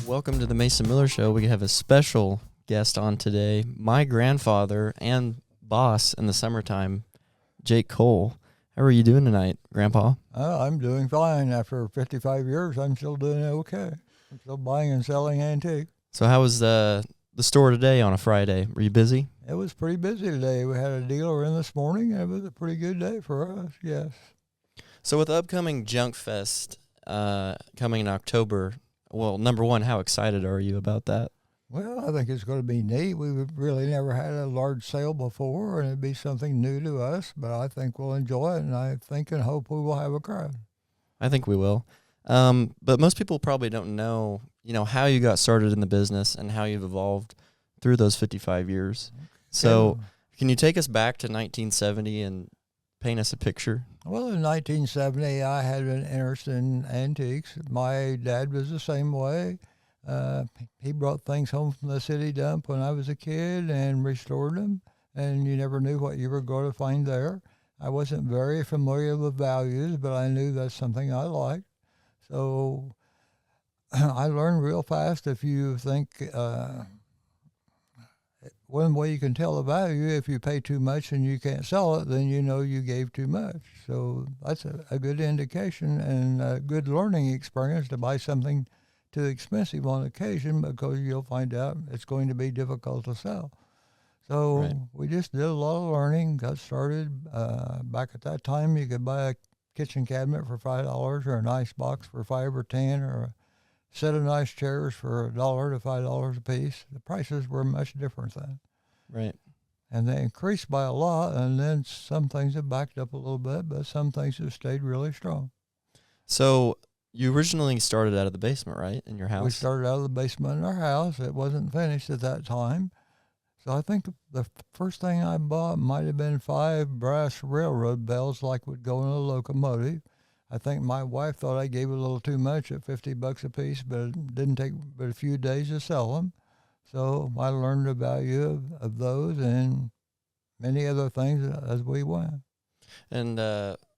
Welcome to the Mason Miller Show. We have a special guest on today, my grandfather and boss in the summertime, Jake Cole. How are you doing tonight, Grandpa? I'm doing fine. After 55 years, I'm still doing okay. I'm still buying and selling antique. So how was the store today on a Friday? Were you busy? It was pretty busy today. We had a dealer in this morning, and it was a pretty good day for us, yes. So with the upcoming Junk Fest coming in October, well, number one, how excited are you about that? Well, I think it's going to be neat. We've really never had a large sale before, and it'd be something new to us, but I think we'll enjoy it, and I think and hope we will have a crowd. I think we will. But most people probably don't know, how you got started in the business and how you've evolved through those 55 years. So can you take us back to 1970 and paint us a picture? Well, in 1970, I had an interest in antiques. My dad was the same way. He brought things home from the city dump when I was a kid and restored them, and you never knew what you were going to find there. I wasn't very familiar with values, but I knew that's something I liked. So I learned real fast. If you think one way you can tell the value, if you pay too much and you can't sell it, then you know you gave too much. So that's a good indication and a good learning experience to buy something too expensive on occasion, because you'll find out it's going to be difficult to sell. So Right. We just did a lot of learning, got started. Back at that time, you could buy a kitchen cabinet for $5 or an ice box for $5 or $10 or a set of nice chairs for $1 to $5 a piece. The prices were much different then. Right. And they increased by a lot, and then some things have backed up a little bit, but some things have stayed really strong. So you originally started out of the basement, right, in your house? We started out of the basement in our house. It wasn't finished at that time. So I think the first thing I bought might have been 5 brass railroad bells like would go in a locomotive. I think my wife thought I gave a little too much at $50 a piece, but it didn't take but a few days to sell them. So I learned the value of those and many other things as we went. And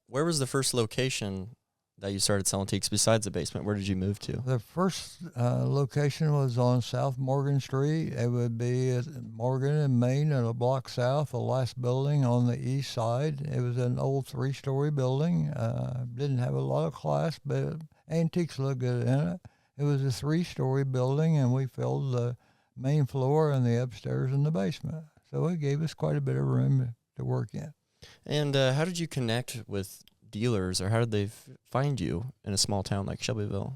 where was the first location that you started selling antiques besides the basement? Where did you move to? The first location was on South Morgan Street. It would be at Morgan and Main and a block south, the last building on the east side. It was an old 3-story building. Didn't have a lot of class, but antiques looked good in it. It was a 3-story building, and we filled the main floor and the upstairs and the basement. So it gave us quite a bit of room to work in. And how did you connect with dealers, or how did they find you in a small town like Shelbyville?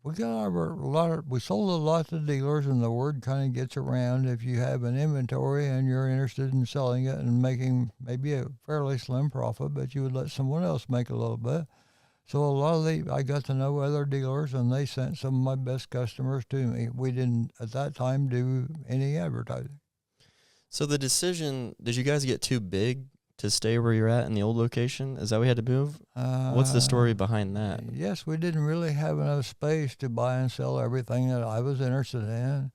We sold a lot to dealers, and the word kind of gets around. If you have an inventory and you're interested in selling it and making maybe a fairly slim profit, but you would let someone else make a little bit. So I got to know other dealers, and they sent some of my best customers to me. We didn't at that time do any advertising. So the decision, did you guys get too big to stay where you're at in the old location? Is that why we had to move? What's the story behind that? Yes, we didn't really have enough space to buy and sell everything that I was interested in.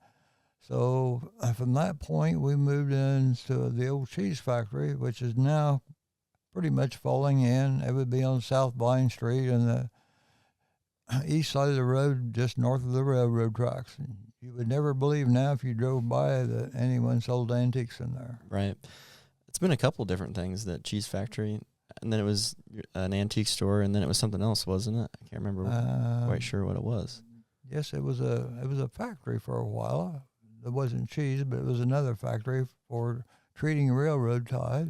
So from that point, we moved into the old cheese factory, which is now pretty much falling in. It would be on South Vine Street and the east side of the road, just north of the railroad tracks. And you would never believe now if you drove by that anyone sold antiques in there. Right. It's been a couple different things, that cheese factory, and then it was an antique store, and then it was something else, wasn't it? I can't remember quite sure what it was. Yes, it was a factory for a while. It wasn't cheese, but it was another factory for treating railroad ties.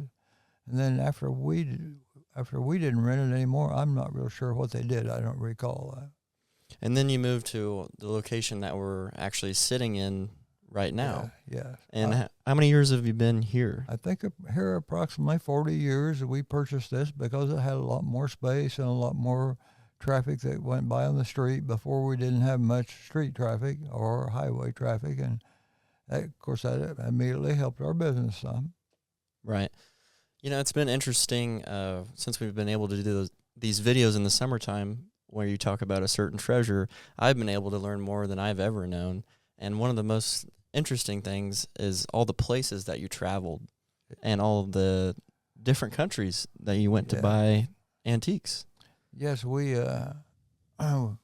And then after we didn't rent it anymore, I'm not real sure what they did. I don't recall that. And then you moved to the location that we're actually sitting in right now. Yeah. And how many years have you been here? I think here approximately 40 years. We purchased this because it had a lot more space and a lot more traffic that went by on the street. Before, we didn't have much street traffic or highway traffic, and that, of course, that immediately helped our business some. Right. It's been interesting since we've been able to do these videos in the summertime where you talk about a certain treasure. I've been able to learn more than I've ever known. And one of the most interesting things is all the places that you traveled and all the different countries that you went to buy antiques. Yes, we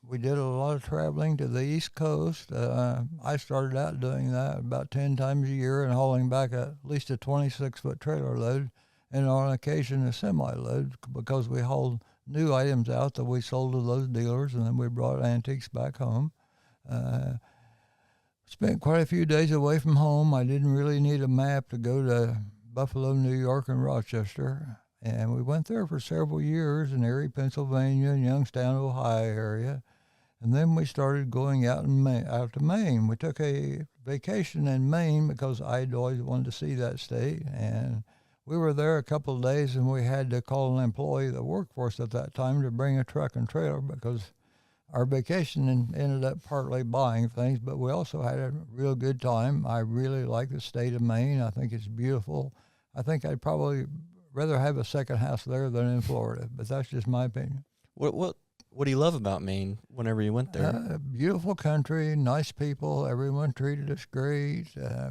we did a lot of traveling to the East Coast. I started out doing that about 10 times a year and hauling back at least a 26-foot trailer load and on occasion a semi-load because we hauled new items out that we sold to those dealers, and then we brought antiques back home. Spent quite a few days away from home. I didn't really need a map to go to Buffalo, New York, and Rochester. And we went there for several years in Erie, Pennsylvania, and Youngstown, Ohio area. And then we started going out out to Maine. We took a vacation in Maine because I'd always wanted to see that state. And we were there a couple of days, and we had to call an employee of the workforce at that time to bring a truck and trailer because our vacation ended up partly buying things, but we also had a real good time. I really like the state of Maine. I think it's beautiful. I think I'd probably rather have a second house there than in Florida, but that's just my opinion. What do you love about Maine whenever you went there? Beautiful country, nice people. Everyone treated us great.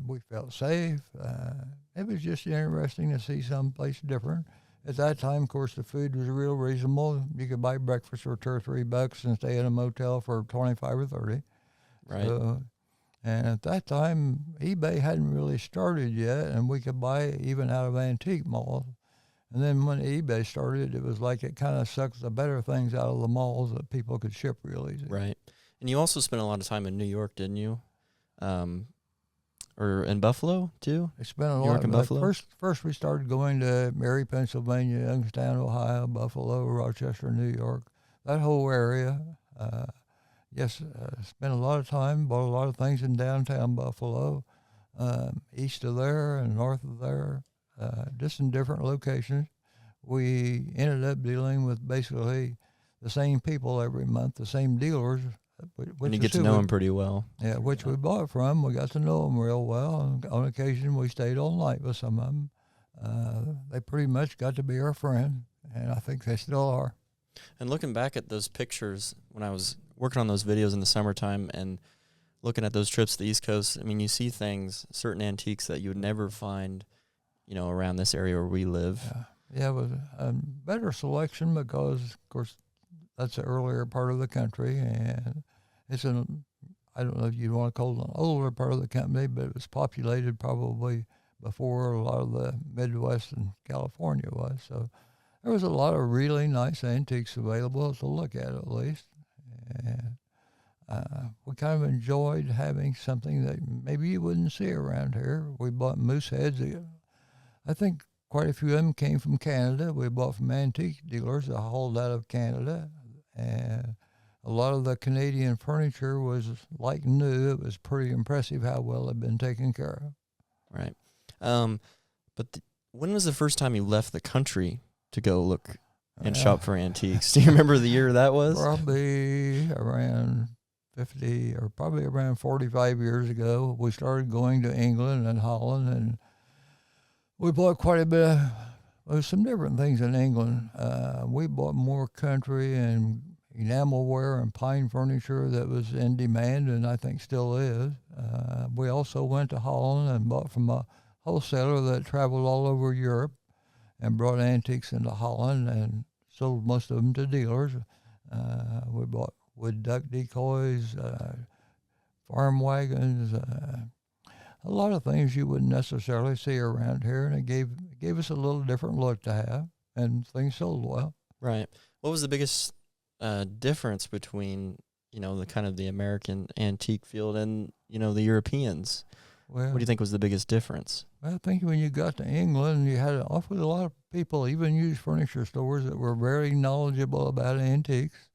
We felt safe. It was just interesting to see someplace different. At that time, of course, the food was real reasonable. You could buy breakfast for $2 or $3 and stay in a motel for 25 or 30. Right. So, and at that time, eBay hadn't really started yet, and we could buy even out of antique malls. And then when eBay started, it was like it kind of sucked the better things out of the malls that people could ship real easy. Right. And you also spent a lot of time in New York, didn't you? Or in Buffalo, too? I spent a New lot. York and Buffalo? First, we started going to Erie, Pennsylvania, Youngstown, Ohio, Buffalo, Rochester, New York, that whole area. Spent a lot of time, bought a lot of things in downtown Buffalo, east of there and north of there, just in different locations. We ended up dealing with basically the same people every month, the same dealers. And you get to know them pretty well. Yeah, which we bought from. We got to know them real well. And on occasion, we stayed all night with some of them. They pretty much got to be our friend, and I think they still are. And looking back at those pictures when I was working on those videos in the summertime and looking at those trips to the East Coast, I mean, you see things, certain antiques that you would never find, around this area where we live. Yeah, it was a better selection because, of course, that's the earlier part of the country, and I don't know if you'd want to call it an older part of the country, but it was populated probably before a lot of the Midwest and California was. So there was a lot of really nice antiques available to look at least. And we kind of enjoyed having something that maybe you wouldn't see around here. We bought moose heads. I think quite a few of them came from Canada. We bought from antique dealers that hauled out of Canada. And a lot of the Canadian furniture was like new. It was pretty impressive how well it had been taken care of. Right. When was the first time you left the country to go look and shop for antiques? Do you remember the year that was? Probably around 50 or probably around 45 years ago. We started going to England and Holland, and we bought quite a bit of some different things in England. We bought more country and enamelware and pine furniture that was in demand, and I think still is. We also went to Holland and bought from a wholesaler that traveled all over Europe and brought antiques into Holland and sold most of them to dealers. We bought wood duck decoys, farm wagons, a lot of things you wouldn't necessarily see around here, and it gave us a little different look to have, and things sold well. Right. What was the biggest difference between the kind of the American antique field and the Europeans? Well, what do you think was the biggest difference? Well, I think when you got to England, you had an awfully lot of people, even used furniture stores, that were very knowledgeable about antiques.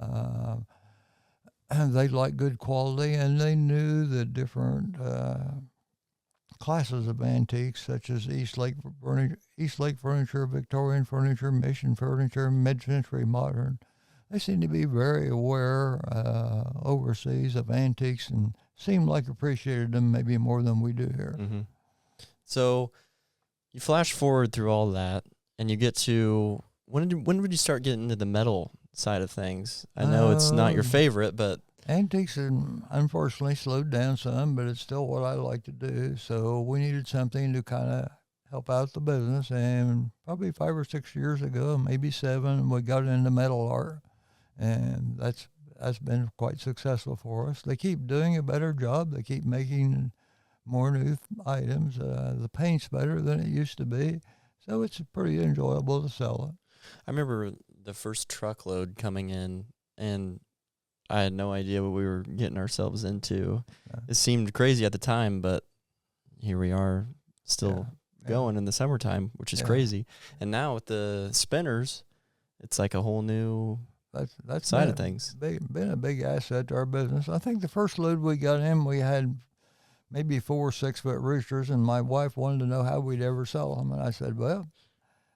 And they liked good quality, and they knew the different classes of antiques, such as East Lake furniture, Victorian furniture, Mission furniture, mid-century modern. They seem to be very aware overseas of antiques and seem like appreciated them maybe more than we do here. Mm-hmm. So you flash forward through all that, and you get to when would you start getting into the metal side of things? I know it's not your favorite, but antiques unfortunately slowed down some, but it's still what I like to do. So we needed something to kind of help out the business, and probably 5 or 6 years ago, maybe 7, we got into metal art, and that's that's been quite successful for us. They keep doing a better job. They keep making more new items. The paint's better than it used to be, so it's pretty enjoyable to sell it. I remember the first truckload coming in, and I had no idea what we were getting ourselves into. Yeah. It seemed crazy at the time, but here we are still going in the summertime, which is crazy. And now with the spinners, it's like a whole new that's side of things. Been a big asset to our business. I think the first load we got in, we had maybe 4 6-foot roosters, and my wife wanted to know how we'd ever sell them. And I said, well,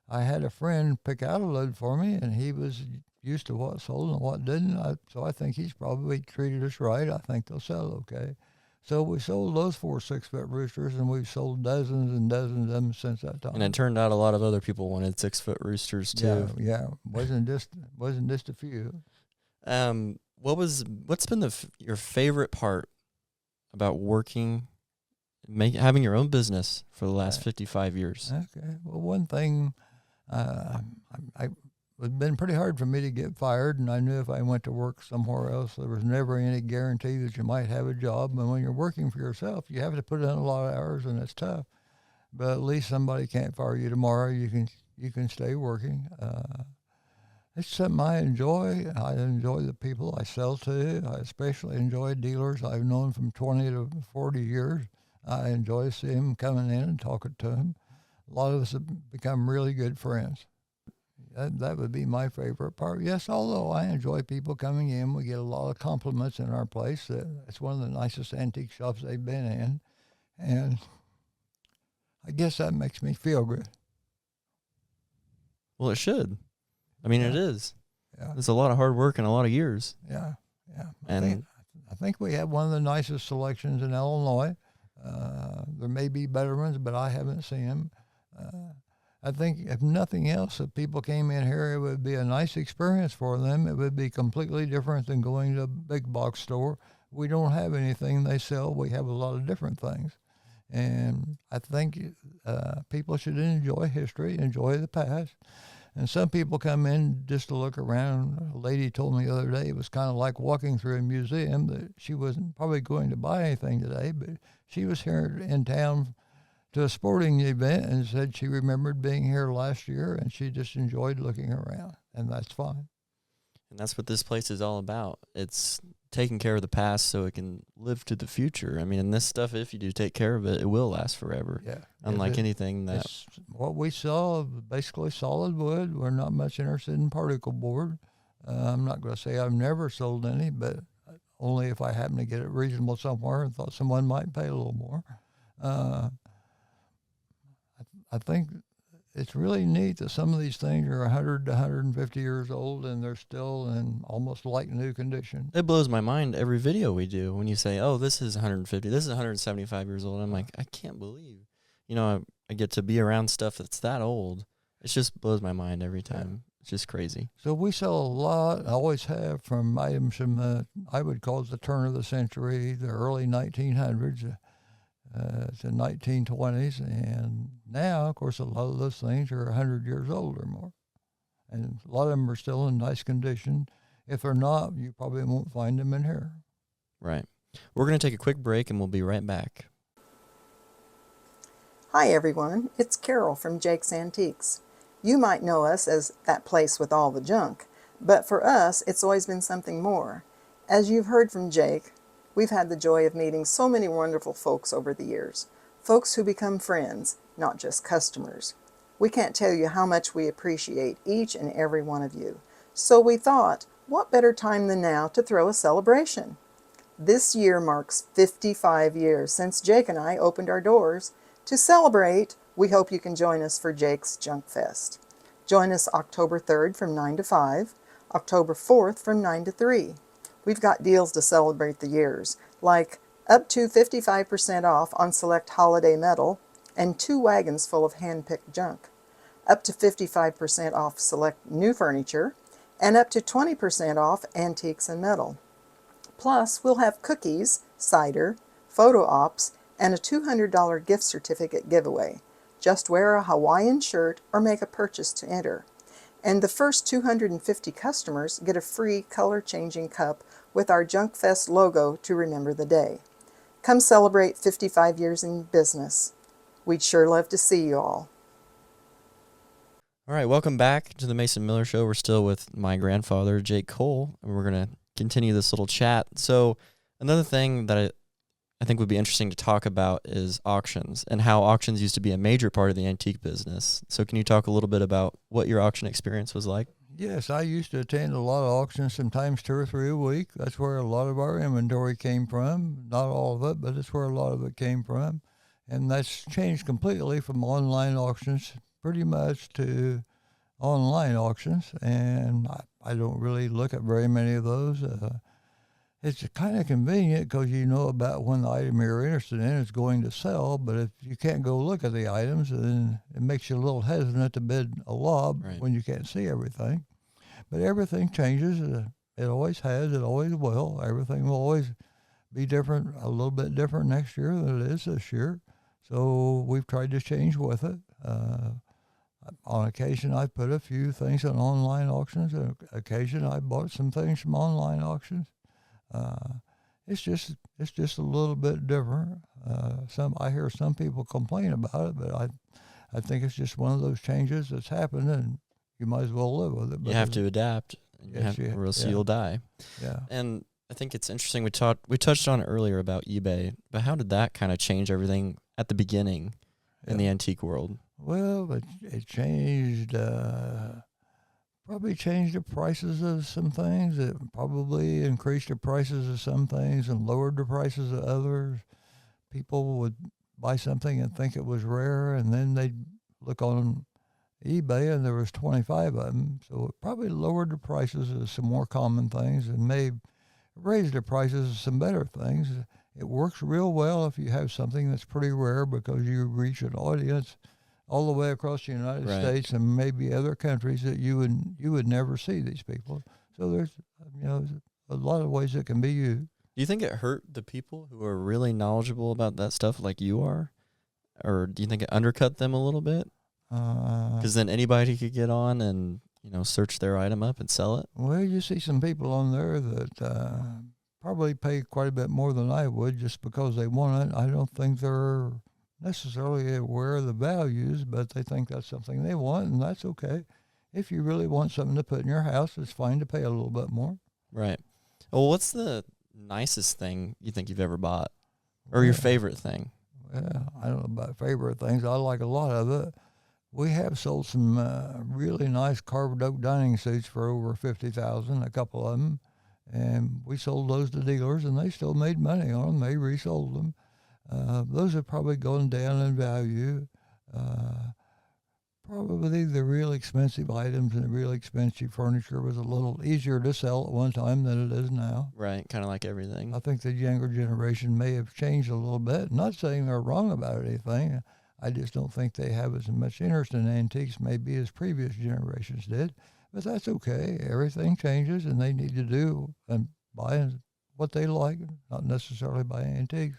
I had a friend pick out a load for me, and he was used to what sold and what didn't. So I think he's probably treated us right. I think they'll sell okay. So we sold those 4 6-foot roosters, and we've sold dozens and dozens of them since that time. And it turned out a lot of other people wanted 6-foot roosters too. Yeah. Wasn't just a few. What's been your favorite part about working, having your own business for the last 55 years? Okay. Well, one thing, it's been pretty hard for me to get fired, and I knew if I went to work somewhere else, there was never any guarantee that you might have a job. And when you're working for yourself, you have to put in a lot of hours, and it's tough. But at least somebody can't fire you tomorrow. You can stay working. It's something I enjoy. I enjoy the people I sell to. I especially enjoy dealers I've known from 20 to 40 years. I enjoy seeing them coming in and talking to them. A lot of us have become really good friends. That would be my favorite part. Yes, although I enjoy people coming in. We get a lot of compliments in our place. It's one of the nicest antique shops they've been in. And I guess that makes me feel good. Well, it should. I mean, it is. Yeah. It's a lot of hard work and a lot of years. Yeah. I think we have one of the nicest selections in Illinois. There may be better ones, but I haven't seen them. I think if nothing else, if people came in here, it would be a nice experience for them. It would be completely different than going to a big box store. We don't have anything they sell. We have a lot of different things. And I think people should enjoy history, enjoy the past. And some people come in just to look around. A lady told me the other day it was kind of like walking through a museum, that she wasn't probably going to buy anything today, but she was here in town to a sporting event and said she remembered being here last year, and she just enjoyed looking around, and that's fine. And that's what this place is all about. It's taking care of the past so it can live to the future. I mean, and this stuff, if you do take care of it, it will last forever. Yeah. Unlike anything that... What we sell, basically solid wood. We're not much interested in particle board. I'm not going to say I've never sold any, but only if I happen to get it reasonable somewhere and thought someone might pay a little more. I think it's really neat that some of these things are 100 to 150 years old and they're still in almost like new condition. It blows my mind every video we do when you say, oh, this is 150, this is 175 years old. I'm like, I can't believe, I get to be around stuff that's that old. It just blows my mind every time. Yeah. It's just crazy. So we sell a lot, I always have, from items from the, I would call it the turn of the century, the early 1900s. To 1920s, and now, of course, a lot of those things are 100 years old or more, and a lot of them are still in nice condition. If they're not, you probably won't find them in here. Right. We're going to take a quick break, and we'll be right back. Hi, everyone. It's Carol from Jake's Antiques. You might know us as that place with all the junk, but for us, it's always been something more. As you've heard from Jake, we've had the joy of meeting so many wonderful folks over the years, folks who become friends, not just customers. We can't tell you how much we appreciate each and every one of you. So we thought, what better time than now to throw a celebration? This year marks 55 years since Jake and I opened our doors. To celebrate, we hope you can join us for Jake's Junk Fest. Join us October 3rd from 9 to 5, October 4th from 9 to 3. We've got deals to celebrate the years, like up to 55% off on select holiday metal and 2 wagons full of hand-picked junk, up to 55% off select new furniture, and up to 20% off antiques and metal. Plus, we'll have cookies, cider, photo ops, and a $200 gift certificate giveaway. Just wear a Hawaiian shirt or make a purchase to enter. And the first 250 customers get a free color-changing cup with our Junk Fest logo to remember the day. Come celebrate 55 years in business. We'd sure love to see you all. All right, welcome back to the Mason Miller Show. We're still with my grandfather, Jake Cole, and we're going to continue this little chat. So another thing that I think would be interesting to talk about is auctions and how auctions used to be a major part of the antique business. So can you talk a little bit about what your auction experience was like? Yes, I used to attend a lot of auctions, sometimes 2 or 3 a week. That's where a lot of our inventory came from. Not all of it, but it's where a lot of it came from. And that's changed completely from online auctions pretty much to online auctions. And I don't really look at very many of those. It's kind of convenient because you know about when the item you're interested in is going to sell, but if you can't go look at the items, then it makes you a little hesitant to bid a lot when you can't see everything. But everything changes. It always has. It always will. Everything will always be different, a little bit different next year than it is this year. So we've tried to change with it. On occasion, I've put a few things on online auctions. On occasion, I bought some things from online auctions. It's just a little bit different. I hear some people complain about it, but I think it's just one of those changes that's happened, and you might as well live with it. You have to adapt, or else you'll die. Yeah. And I think it's interesting. We touched on it earlier about eBay, but how did that kind of change everything at the beginning in the antique world? Well, it changed. Probably changed the prices of some things. It probably increased the prices of some things and lowered the prices of others. People would buy something and think it was rare, and then they'd look on eBay and there was 25 of them. So it probably lowered the prices of some more common things and may raise the prices of some better things. It works real well if you have something that's pretty rare because you reach an audience all the way across the United States and maybe other countries that you would never see these people. So there's a lot of ways it can be used. Do you think it hurt the people who are really knowledgeable about that stuff like you are? Or do you think it undercut them a little bit? Because then anybody could get on and search their item up and sell it? Well, you see some people on there that probably pay quite a bit more than I would just because they want it. I don't think they're necessarily aware of the values, but they think that's something they want, and that's okay. If you really want something to put in your house, it's fine to pay a little bit more. Right. Well, what's the nicest thing you think you've ever bought, or your favorite thing? Well, I don't know about favorite things. I like a lot of it. We have sold some really nice carved oak dining suits for over $50,000, a couple of them, and we sold those to dealers, and they still made money on them. They resold them. Those have probably gone down in value. Probably the real expensive items and the real expensive furniture was a little easier to sell at one time than it is now. Right, kind of like everything. I think the younger generation may have changed a little bit. Not saying they're wrong about anything. I just don't think they have as much interest in antiques maybe as previous generations did. But that's okay. Everything changes, and they need to do and buy what they like, not necessarily buy antiques.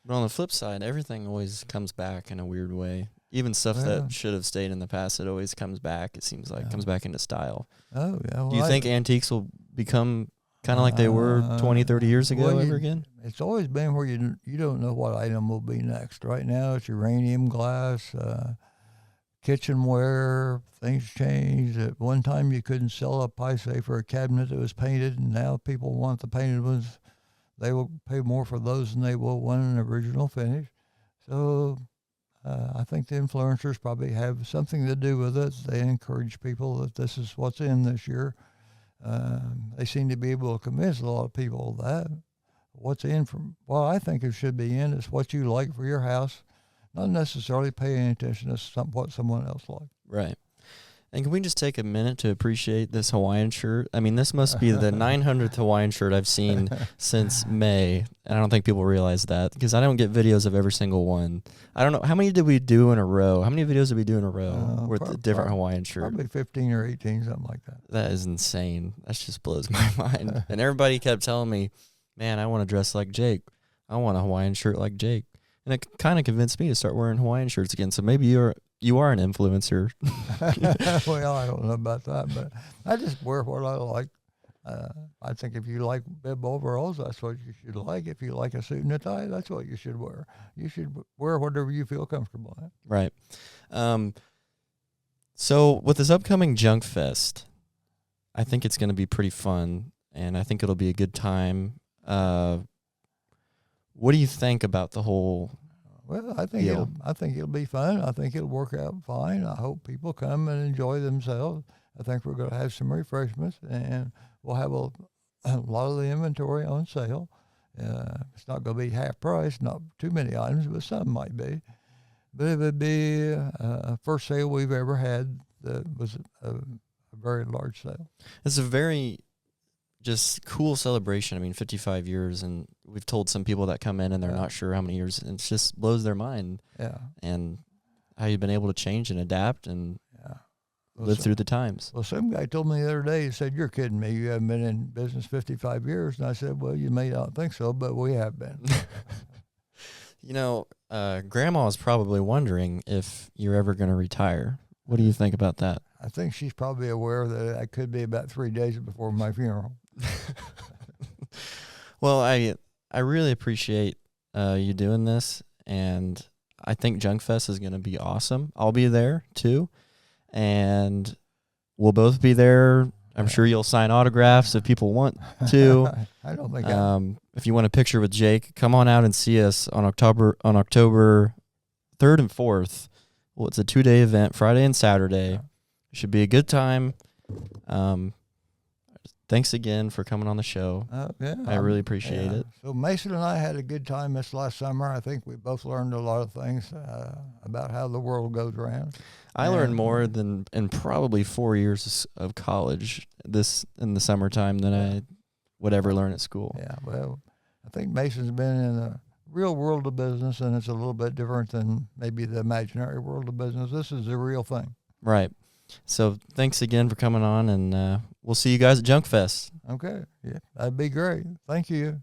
But on the flip side, everything always comes back in a weird way. Even stuff that should have stayed in the past, it always comes back. It seems like comes back into style. Oh, yeah. Well, do you think antiques will become kind of like they were 20, 30 years ago ever again? It's always been where you don't know what item will be next. Right now, it's uranium glass, kitchenware. Things changed. At one time, you couldn't sell a pie safe or a cabinet that was painted, and now people want the painted ones. They will pay more for those than they will one in original finish. So I think the influencers probably have something to do with it. They encourage people that this is what's in this year. They seem to be able to convince a lot of people of that. What's in from what I think it should be in is what you like for your house, not necessarily paying attention to what someone else likes. Right. And can we just take a minute to appreciate this Hawaiian shirt? I mean, this must be the 900th Hawaiian shirt I've seen since May. And I don't think people realize that because I don't get videos of every single one. I don't know. How many did we do in a row? How many videos did we do in a row with a different Hawaiian shirt? Probably 15 or 18, something like that. That is insane. That just blows my mind. And everybody kept telling me, man, I want to dress like Jake. I want a Hawaiian shirt like Jake. And it kind of convinced me to start wearing Hawaiian shirts again. So maybe you are an influencer. Well, I don't know about that, but I just wear what I like. I think if you like bib overalls, that's what you should like. If you like a suit and a tie, that's what you should wear. You should wear whatever you feel comfortable in. Right. So with this upcoming Junk Fest, I think it's going to be pretty fun, and I think it'll be a good time. What do you think about the whole? Well, I think it'll be fun. I think it'll work out fine. I hope people come and enjoy themselves. I think we're going to have some refreshments, and we'll have a lot of the inventory on sale. It's not going to be half price, not too many items, but some might be. But it would be a first sale we've ever had that was a very large sale. It's a very just cool celebration. I mean, 55 years, and we've told some people that come in and they're not sure how many years, and it just blows their mind. Yeah. And how you've been able to change and adapt and live through the times. Well, some guy told me the other day, he said, "You're kidding me. You haven't been in business 55 years." And I said, "Well, you may not think so, but we have been." You know, Grandma is probably wondering if you're ever going to retire. What do you think about that? I think she's probably aware that I could be about 3 days before my funeral. Well, I really appreciate you doing this, and I think Junk Fest is going to be awesome. I'll be there too, and we'll both be there. I'm sure you'll sign autographs if people want to. I don't think if you want a picture with Jake, come on out and see us on October 3rd and 4th. Well, it's a 2-day event, Friday and Saturday. It should be a good time. Thanks again for coming on the show. I really appreciate it. So Mason and I had a good time this last summer. I think we both learned a lot of things about how the world goes around. I learned more than in probably 4 years of college in the summertime than I would ever learn at school. Yeah, well, I think Mason's been in the real world of business, and it's a little bit different than maybe the imaginary world of business. This is the real thing. Right. So thanks again for coming on, and we'll see you guys at Junk Fest. Okay. Yeah, that'd be great. Thank you.